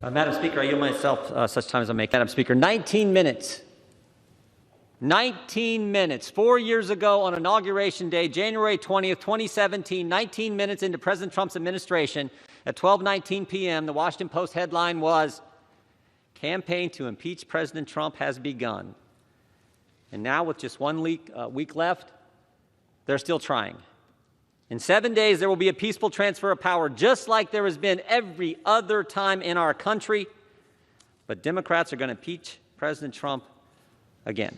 Madam Speaker, I yield myself such time as I make. Madam Speaker, 19 minutes. 19 minutes. 4 years ago on Inauguration Day, January 20th, 2017, 19 minutes into President Trump's administration, at 12:19 p.m., the Washington Post headline was, "Campaign to impeach President Trump has begun." And now, with just 1 week left, they're still trying. In 7 days, there will be a peaceful transfer of power, just like there has been every other time in our country. But Democrats are going to impeach President Trump again.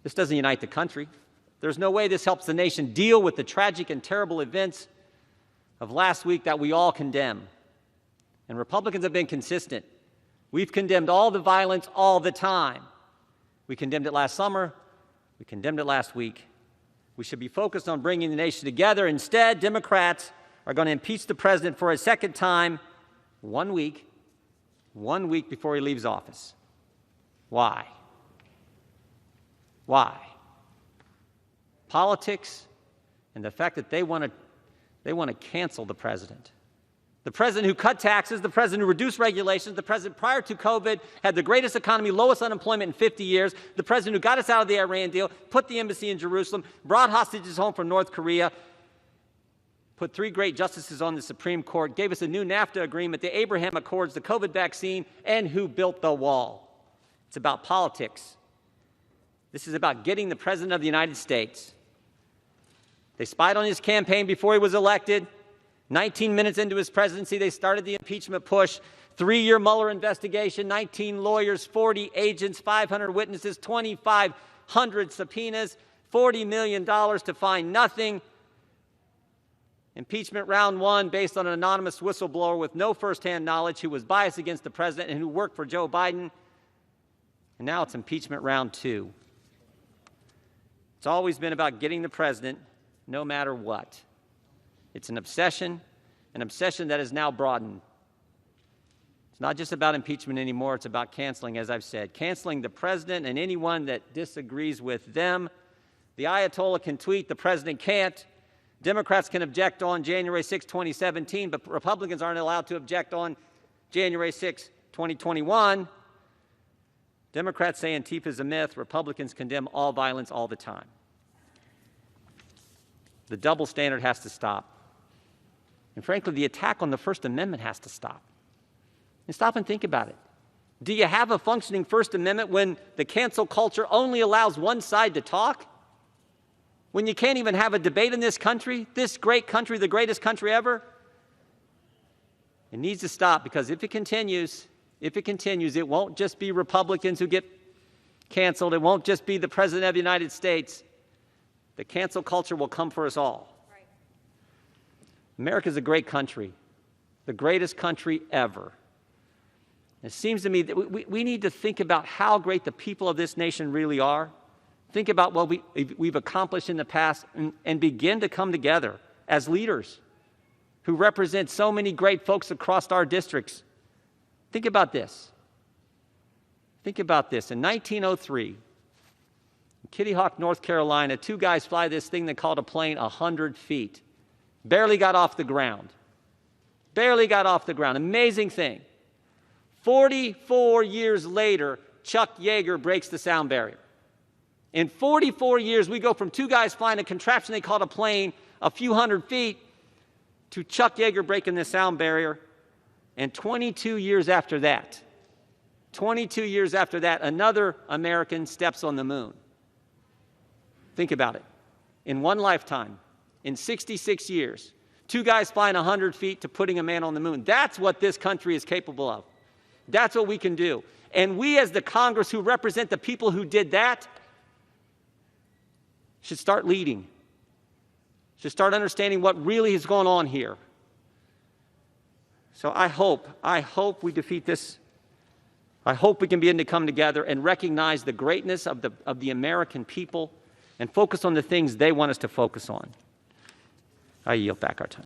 This doesn't unite the country. There's no way this helps the nation deal with the tragic and terrible events of last week that we all condemn. And Republicans have been consistent. We've condemned all the violence all the time. We condemned it last summer. We condemned it last week. We should be focused on bringing the nation together. Instead, Democrats are going to impeach the president for a second time 1 week before he leaves office. Why? Why? Politics and the fact that they want to cancel the president. The president who cut taxes, the president who reduced regulations, the president prior to COVID had the greatest economy, lowest unemployment in 50 years, the president who got us out of the Iran deal, put the embassy in Jerusalem, brought hostages home from North Korea, put 3 great justices on the Supreme Court, gave us a new NAFTA agreement, the Abraham Accords, the COVID vaccine, and who built the wall. It's about politics. This is about getting the President of the United States. They spied on his campaign before he was elected. 19 minutes into his presidency, they started the impeachment push. 3-year Mueller investigation, 19 lawyers, 40 agents, 500 witnesses, 2,500 subpoenas, $40 million to find nothing. Impeachment round 1 based on an anonymous whistleblower with no firsthand knowledge who was biased against the president and who worked for Joe Biden. And now it's impeachment round 2. It's always been about getting the president no matter what. It's an obsession that is now broadened. It's not just about impeachment anymore, it's about canceling, as I've said. Canceling the president and anyone that disagrees with them. The Ayatollah can tweet, the president can't. Democrats can object on January 6, 2017, but Republicans aren't allowed to object on January 6, 2021. Democrats say Antifa is a myth. Republicans condemn all violence all the time. The double standard has to stop. And frankly, the attack on the First Amendment has to stop. And stop and think about it. Do you have a functioning First Amendment when the cancel culture only allows one side to talk? When you can't even have a debate in this country, this great country, the greatest country ever? It needs to stop, because if it continues, it won't just be Republicans who get canceled. It won't just be the President of the United States. The cancel culture will come for us all. Right. America is a great country, the greatest country ever. It seems to me that we need to think about how great the people of this nation really are. Think about what we've accomplished in the past and begin to come together as leaders who represent so many great folks across our districts. Think about this. Think about this. In 1903, in Kitty Hawk, North Carolina, 2 guys fly this thing they called a plane 100 feet. Barely got off the ground. Barely got off the ground. Amazing thing. 44 years later, Chuck Yeager breaks the sound barrier. In 44 years, we go from 2 guys flying a contraption they called a plane a few hundred feet to Chuck Yeager breaking the sound barrier. And 22 years after that, another American steps on the moon. Think about it. In one lifetime, in 66 years, 2 guys flying 100 feet to putting a man on the moon. That's what this country is capable of. That's what we can do. And we, as the Congress who represent the people who did that, should start leading. Should start understanding what really is going on here. So I hope we defeat this. I hope we can begin to come together and recognize the greatness of the American people and focus on the things they want us to focus on. I yield back our time.